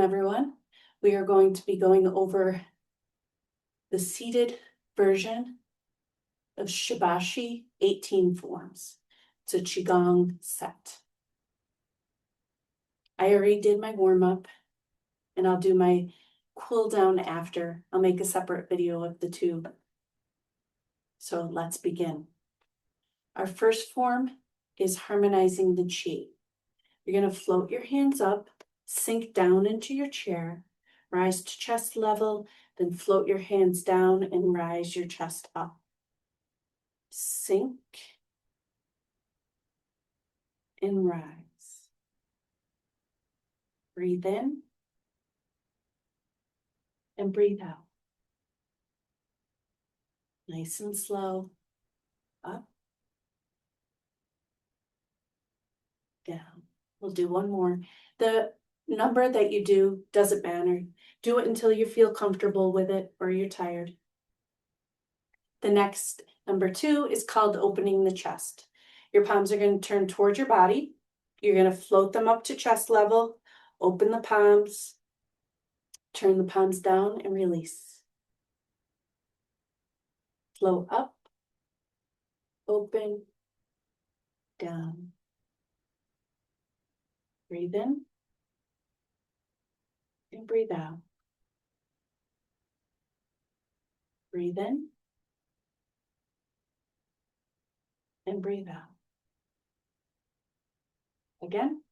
Everyone. We are going to be going over the seated version of Shibashi 18 forms. It's a Qigong set. I already did my warm-up and I'll do my cool down after. I'll make a separate video of the two. So let's begin. Our first form is harmonizing the Qi. You're going to float your hands up, sink down into your chair, rise to chest level, then float your hands down and rise your chest up. Sink and rise. Breathe in and breathe out. Nice and slow. Up, down. We'll do one more. The number that you do doesn't matter. Do it until you feel comfortable with it or you're tired. The next, number 2, is called opening the chest. Your palms are going to turn towards your body. You're going to float them up to chest level, open the palms, turn the palms down and release. Float up, open, down. Breathe in and breathe out. Breathe in and breathe out. Again.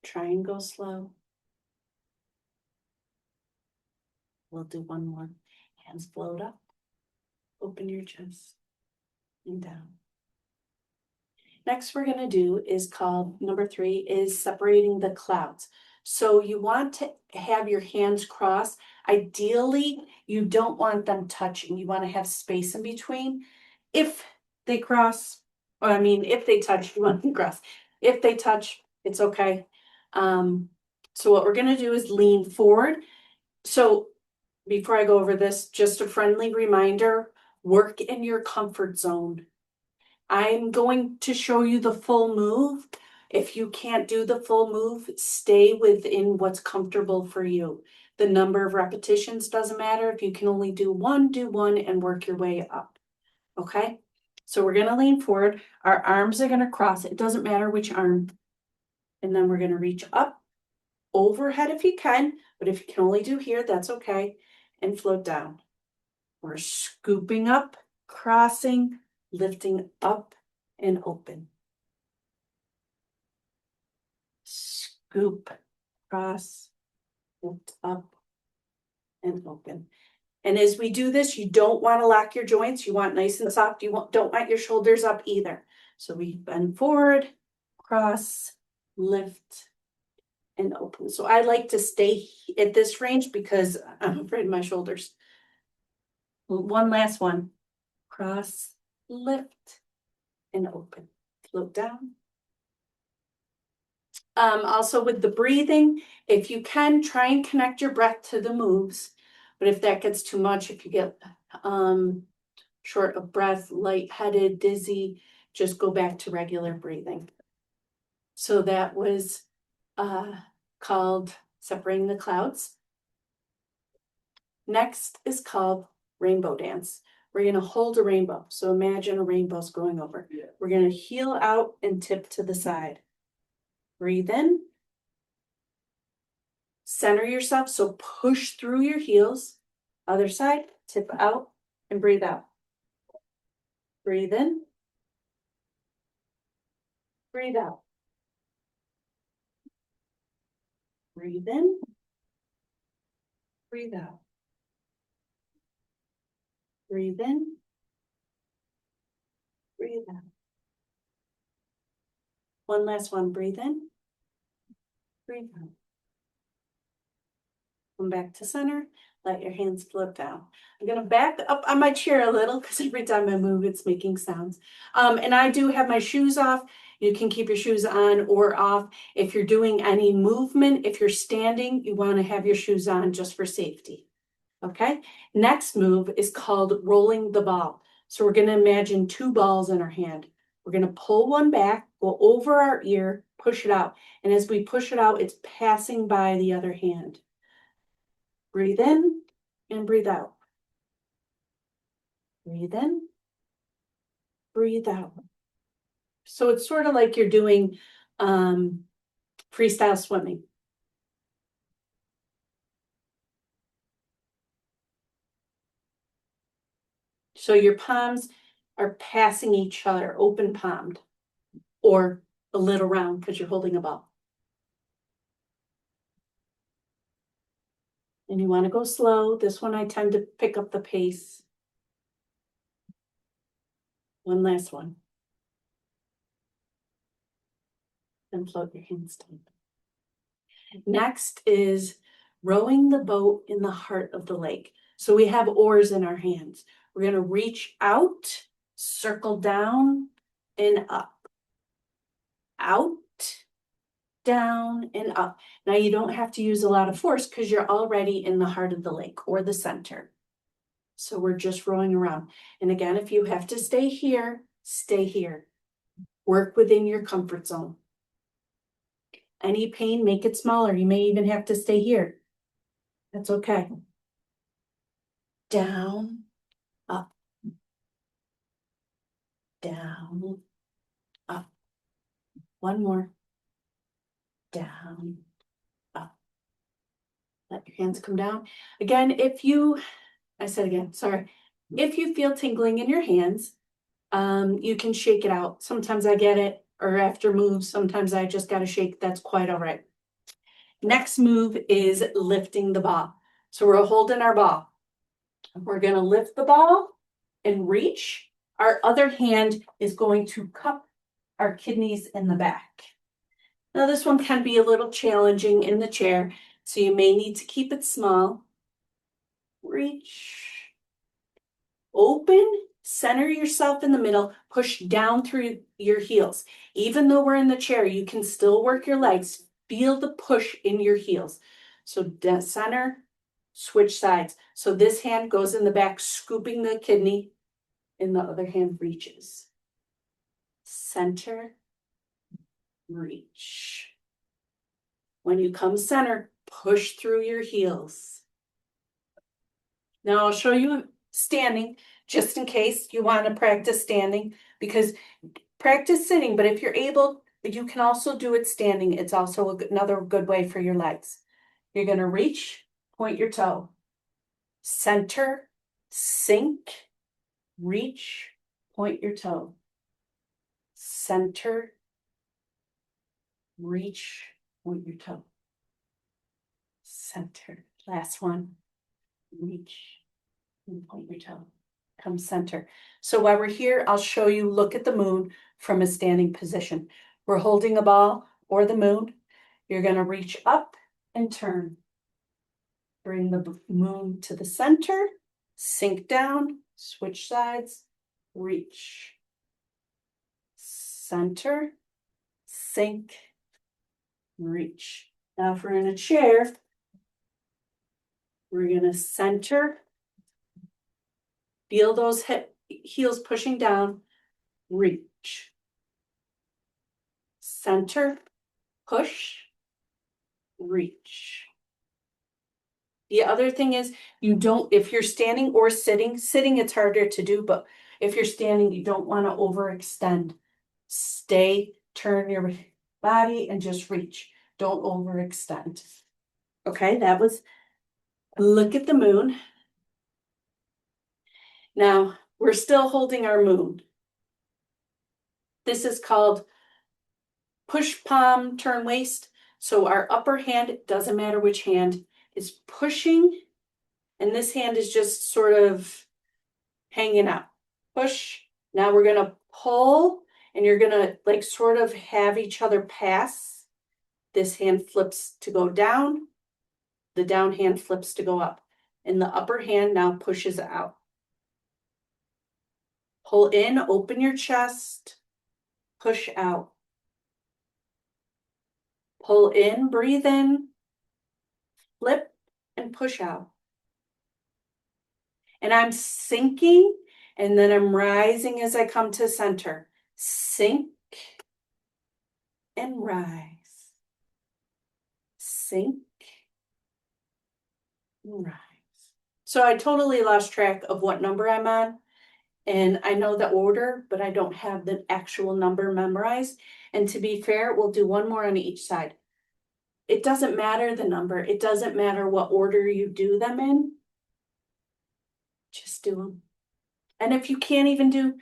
Try and go slow. We'll do one more. Hands float up, open your chest and down. Next we're going to do is called, number 3, is separating the clouds. So you want to have your hands cross. Ideally, you don't want them touching. You want to have space in between. If they cross, or I mean, if they touch, you want them to cross. If they touch, it's okay. So what we're going to do is lean forward. So before I go over this, just a friendly reminder, work in your comfort zone. I'm going to show you the full move. If you can't do the full move, stay within what's comfortable for you. The number of repetitions doesn't matter. If you can only do one and work your way up. Okay? So we're going to lean forward. Our arms are going to cross. It doesn't matter which arm. And then we're going to reach up, overhead if you can, but if you can only do here, that's okay. And float down. We're scooping up, crossing, lifting up and open. Scoop, cross, lift up and open. And as we do this, you don't want to lock your joints. You want nice and soft. You don't want your shoulders up either. So we bend forward, cross, lift, and open. So I like to stay at this range because I'm afraid of my shoulders. One last one. Cross, lift, and open. Float down. Also with the breathing, if you can, try and connect your breath to the moves. But if that gets too much, if you get short of breath, lightheaded, dizzy, just go back to regular breathing. So that was called separating the clouds. Next is called rainbow dance. We're going to hold a rainbow. So imagine a rainbow's going over. Yeah. We're going to heel out and tip to the side. Breathe in. Center yourself, so push through your heels. Other side, tip out and breathe out. Breathe in. Breathe out. Breathe in. Breathe out. Breathe in. Breathe out. One last one. Breathe in. Breathe out. Come back to center. Let your hands float down. I'm going to back up on my chair a little because every time I move, it's making sounds. And I do have my shoes off. You can keep your shoes on or off. If you're doing any movement, if you're standing, you want to have your shoes on just for safety. Okay? Next move is called rolling the ball. So we're going to imagine 2 balls in our hand. We're going to pull one back, go over our ear, push it out. And as we push it out, it's passing by the other hand. Breathe in and breathe out. Breathe in, breathe out. So it's sort of like you're doing freestyle swimming. So your palms are passing each other, open palmed, or a little round because you're holding a ball. And you want to go slow. This one I tend to pick up the pace. One last one. Then float your hands down. Next is rowing the boat in the heart of the lake. So we have oars in our hands. We're going to reach out, circle down and up. Out, down, and up. Now you don't have to use a lot of force because you're already in the heart of the lake or the center. So we're just rowing around. And again, if you have to stay here, stay here. Work within your comfort zone. Any pain, make it smaller. You may even have to stay here. That's okay. Down, up, down, up. One more. Down, up. Let your hands come down. Again, if you feel tingling in your hands, you can shake it out. Sometimes I get it, or after moves, sometimes I just got to shake. That's quite all right. Next move is lifting the ball. So we're holding our ball. We're going to lift the ball and reach. Our other hand is going to cup our kidneys in the back. Now this one can be a little challenging in the chair, so you may need to keep it small. Reach. Open, center yourself in the middle, push down through your heels. Even though we're in the chair, you can still work your legs. Feel the push in your heels. So center, switch sides. So this hand goes in the back, scooping the kidney, and the other hand reaches. Center, reach. When you come center, push through your heels. Now I'll show you standing, just in case you want to practice standing, because practice sitting, but if you're able, you can also do it standing. It's also another good way for your legs. You're going to reach, point your toe, center, sink, reach, point your toe, center, reach, point your toe, center. Last one, reach, and point your toe. Come center. So while we're here, I'll show you, look at the moon from a standing position. We're holding a ball or the moon. You're going to reach up and turn. Bring the moon to the center, sink down, switch sides, reach. Center, sink, reach. Now if we're in a chair, we're going to center, feel those heels pushing down, reach. Center, push, reach. The other thing is if you're standing or sitting it's harder to do, but if you're standing, you don't want to overextend. Stay, turn your body and just reach. Don't overextend. Okay, that was look at the moon. Now, we're still holding our moon. This is called push palm, turn waist. So our upper hand, it doesn't matter which hand, is pushing, and this hand is just sort of hanging out. Push. Now we're going to pull, and you're going to like sort of have each other pass. This hand flips to go down. The down hand flips to go up. And the upper hand now pushes out. Pull in, open your chest, push out. Pull in, breathe in, flip, and push out. And I'm sinking, and then I'm rising as I come to center. Sink and rise. Sink and rise. So I totally lost track of what number I'm on. And I know the order, but I don't have the actual number memorized. And to be fair, we'll do one more on each side. It doesn't matter the number. It doesn't matter what order you do them in. Just do them. And if you can't even do,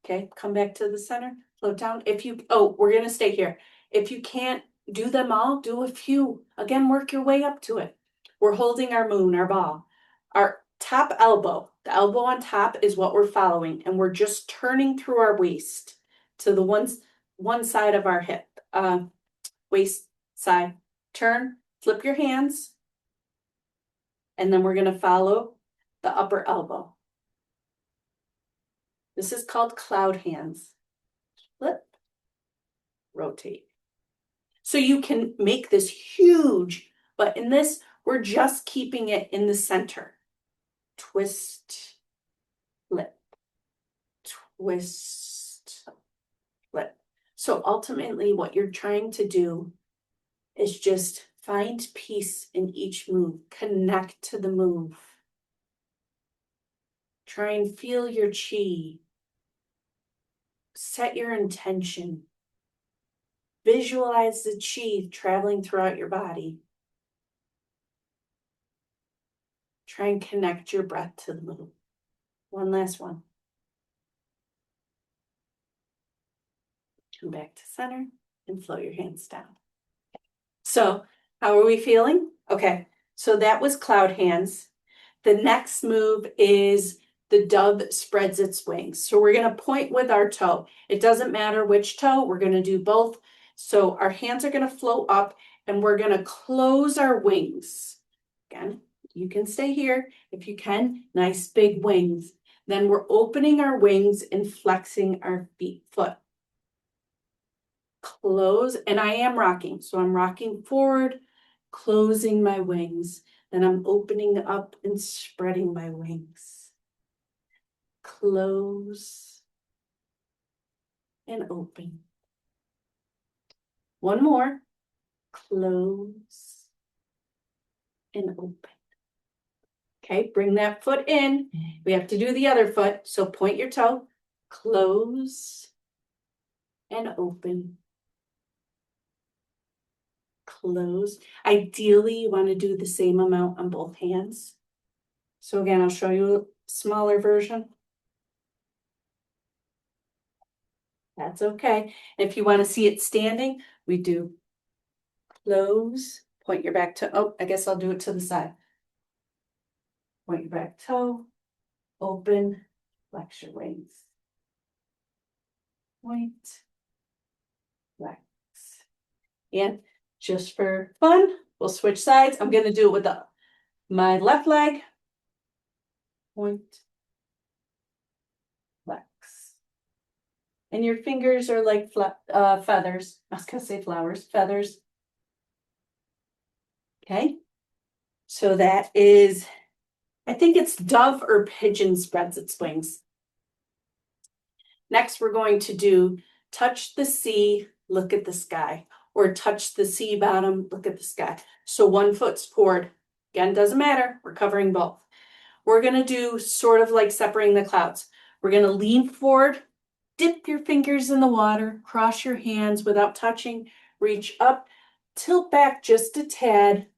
okay, come back to the center, float down. We're going to stay here. If you can't do them all, do a few. Again, work your way up to it. We're holding our moon, our ball. Our top elbow, the elbow on top is what we're following. And we're just turning through our waist to the one side of our hip. Waist side. Turn, flip your hands. And then we're going to follow the upper elbow. This is called cloud hands. Flip, rotate. So you can make this huge, but in this, we're just keeping it in the center. Twist, flip, twist, flip. So ultimately what you're trying to do is just find peace in each move. Connect to the move. Try and feel your chi. Set your intention. Visualize the chi traveling throughout your body. Try and connect your breath to the move. One last one. Come back to center and float your hands down. So, how are we feeling? Okay, so that was cloud hands. The next move is the dove spreads its wings. So we're going to point with our toe. It doesn't matter which toe, we're going to do both. So our hands are going to float up and we're going to close our wings. Again, you can stay here if you can. Nice big wings. Then we're opening our wings and flexing our foot. Close, and I am rocking. So I'm rocking forward, closing my wings. Then I'm opening up and spreading my wings. Close and open. One more. Close and open. Okay, bring that foot in. We have to do the other foot. So point your toe. Close and open. Close. Ideally, you want to do the same amount on both hands. So again, I'll show you a smaller version. That's okay. If you want to see it standing, we do close, point your back toe. Oh, I guess I'll do it to the side. Point your back toe, open, flex your wings. Point, flex. And just for fun, we'll switch sides. I'm going to do it with my left leg. Point, flex. And your fingers are like feathers. I was going to say flowers, feathers. Okay. So that is, I think it's dove or pigeon spreads its wings. Next, we're going to do touch the sea, look at the sky, or touch the sea bottom, look at the sky. So one foot's forward. Again, doesn't matter. We're covering both. We're going to do sort of like separating the clouds. We're going to lean forward, dip your fingers in the water, cross your hands without touching, reach up, tilt back just a tad,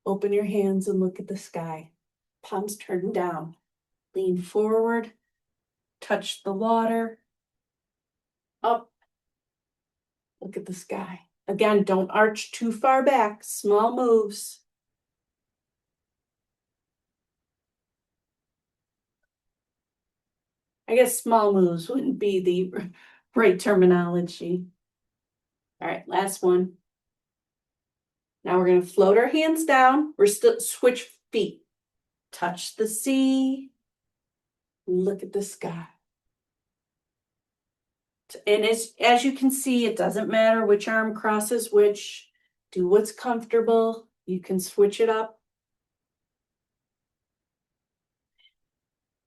open your hands and look at the sky. Palms turned down. Lean forward, touch the water, up, look at the sky. Again, don't arch too far back, small moves. I guess small moves wouldn't be the right terminology. All right, last one. Now we're going to float our hands down. We're still switch feet. Touch the sea. Look at the sky. And as you can see, it doesn't matter which arm crosses which. Do what's comfortable. You can switch it up.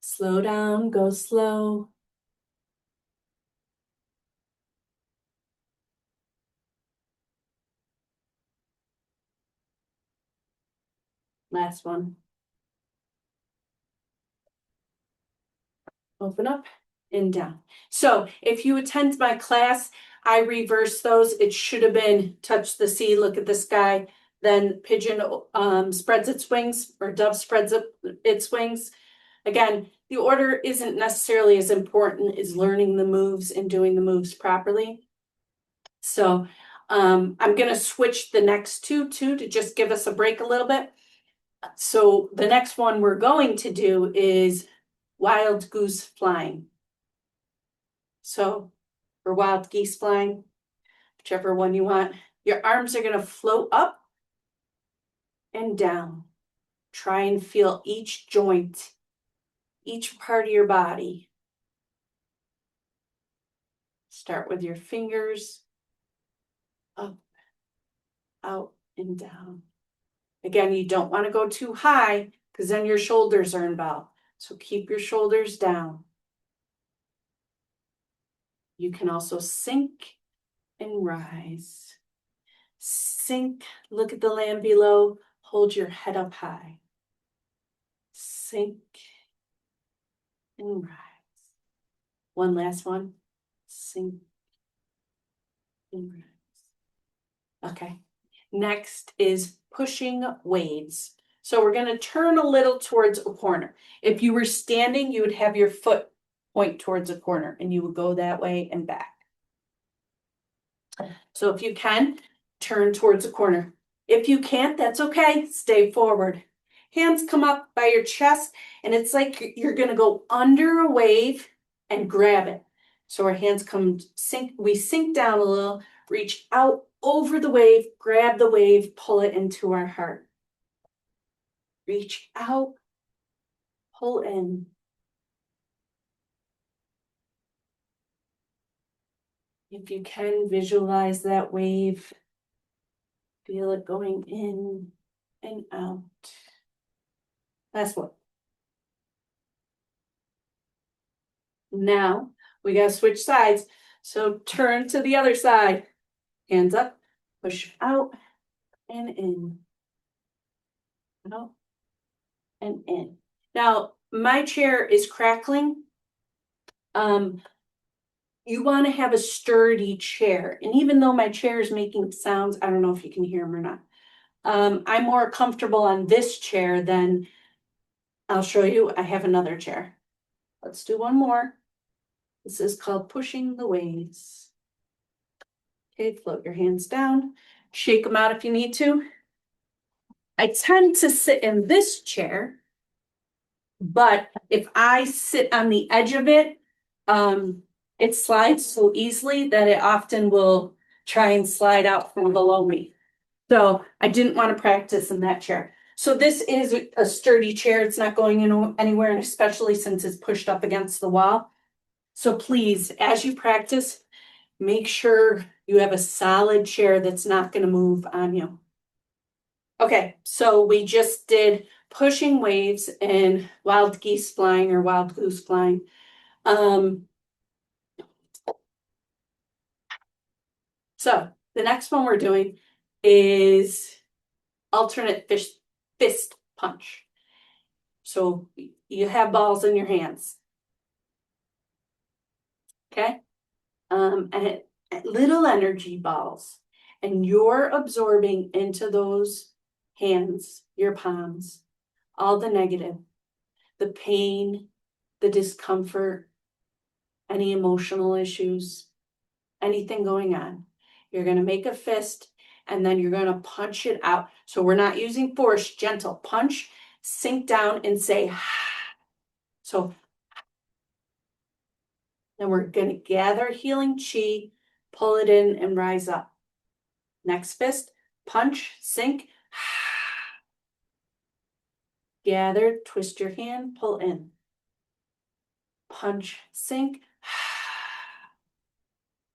Slow down, go slow. Last one. Open up and down. So if you attend my class, I reverse those. It should have been touch the sea, look at the sky, then pigeon spreads its wings, or dove spreads its wings. Again, the order isn't necessarily as important as learning the moves and doing the moves properly. So I'm going to switch the next two to just give us a break a little bit. So the next one we're going to do is wild goose flying. So, or wild geese flying, whichever one you want. Your arms are going to float up and down. Try and feel each joint, each part of your body. Start with your fingers, up, out, and down. Again, you don't want to go too high because then your shoulders are involved. So keep your shoulders down. You can also sink and rise. Sink, look at the land below, hold your head up high. Sink and rise. One last one. Sink and rise. Okay. Next is pushing waves. So we're going to turn a little towards a corner. If you were standing, you would have your foot point towards a corner and you would go that way and back. So if you can, turn towards a corner. If you can't, that's okay. Stay forward. Hands come up by your chest, and it's like you're going to go under a wave and grab it. So our hands come sink, we sink down a little, reach out over the wave, grab the wave, pull it into our heart. Reach out, pull in. If you can, visualize that wave. Feel it going in and out. Last one. Now we got to switch sides. So turn to the other side. Hands up, push out and in. Out and in. Now my chair is crackling. You want to have a sturdy chair. And even though my chair is making sounds, I don't know if you can hear them or not. I'm more comfortable on this chair than, I'll show you, I have another chair. Let's do one more. This is called pushing the waves. Okay, float your hands down, shake them out if you need to. I tend to sit in this chair, but if I sit on the edge of it, it slides so easily that it often will try and slide out from below me. So I didn't want to practice in that chair. So this is a sturdy chair. It's not going anywhere, and especially since it's pushed up against the wall. So please, as you practice, make sure you have a solid chair that's not going to move on you. Okay, so we just did pushing waves and wild geese flying or wild goose flying. So the next one we're doing is alternate fist punch. So you have balls in your hands. Okay? And little energy balls. And you're absorbing into those hands, your palms, all the negative, the pain, the discomfort, any emotional issues, anything going on. You're going to make a fist and then you're going to punch it out. So we're not using force, gentle punch, sink down and say, so then we're going to gather healing chi, pull it in and rise up. Next fist, punch, sink, gather, twist your hand, pull in. Punch, sink,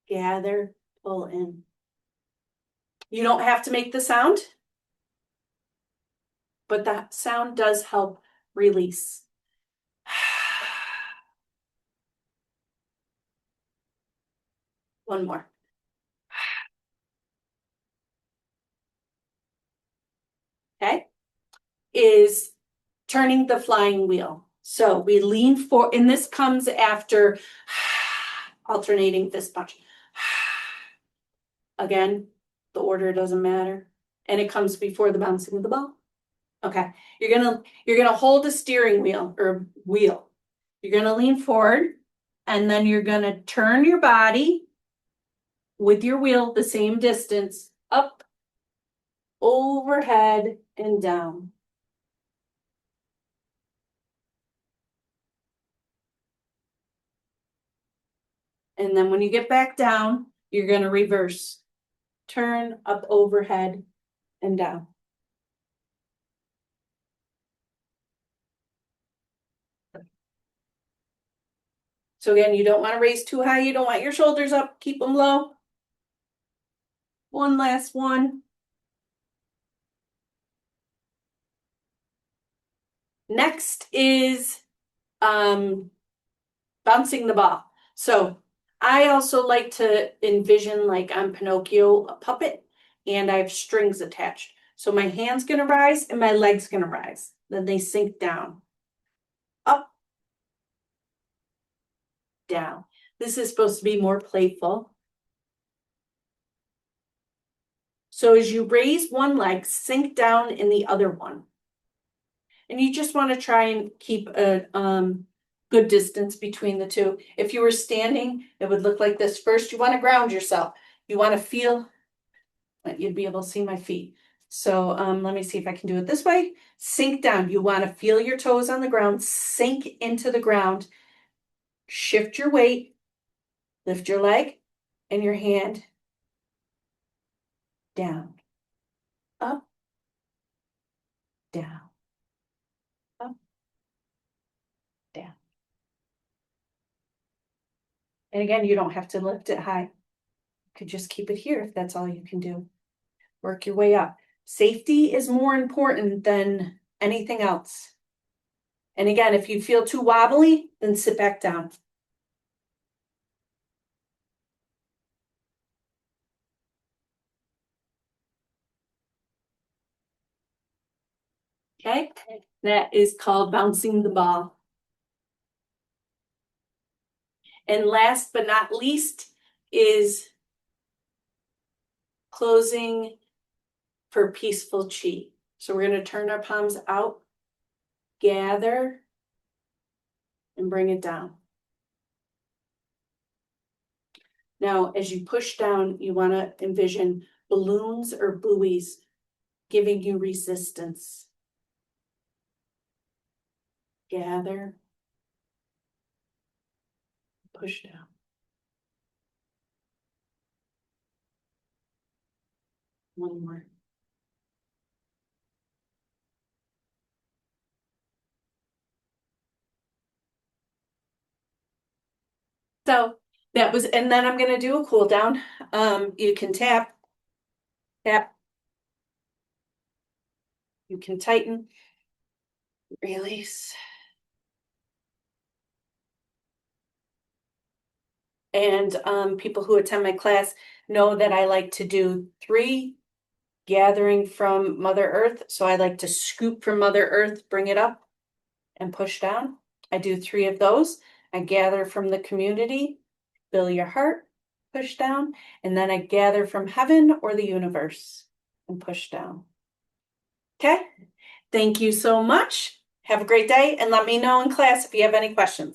gather, pull in. You don't have to make the sound, but that sound does help release. One more. Okay. is turning the flying wheel. So we lean forward, and this comes after alternating fist punch. Again, the order doesn't matter. And it comes before the bouncing of the ball. Okay, you're gonna hold a steering wheel or wheel. You're gonna lean forward, and then you're gonna turn your body with your wheel the same distance up, overhead, and down. And then when you get back down, you're gonna reverse. Turn up, overhead, and down. So again, you don't want to raise too high. You don't want your shoulders up. Keep them low. One last one. Next is bouncing the ball. So I also like to envision like I'm Pinocchio, a puppet, and I have strings attached. So my hand's going to rise and my leg's going to rise. Then they sink down. Up, down. This is supposed to be more playful. So as you raise one leg, sink down in the other one. And you just want to try and keep a good distance between the two. If you were standing, it would look like this. First, you want to ground yourself. You want to feel, you'd be able to see my feet. So let me see if I can do it this way. Sink down. You want to feel your toes on the ground, sink into the ground, shift your weight, lift your leg and your hand down, up, down, up, down. And again, you don't have to lift it high. You could just keep it here if that's all you can do. Work your way up. Safety is more important than anything else. And again, if you feel too wobbly, then sit back down. Okay, that is called bouncing the ball. And last but not least is closing for peaceful chi. So we're going to turn our palms out, gather, and bring it down. Now, as you push down, you want to envision balloons or buoys giving you resistance. Gather, push down. One more. So that was, and then I'm going to do a cool down. You can tap, tap. You can tighten, release. And people who attend my class know that I like to do 3 gathering from Mother Earth. So I like to scoop from Mother Earth, bring it up and push down. I do 3 of those. I gather from the community, fill your heart, push down, and then I gather from heaven or the universe and push down. Okay, thank you so much. Have a great day and let me know in class if you have any questions.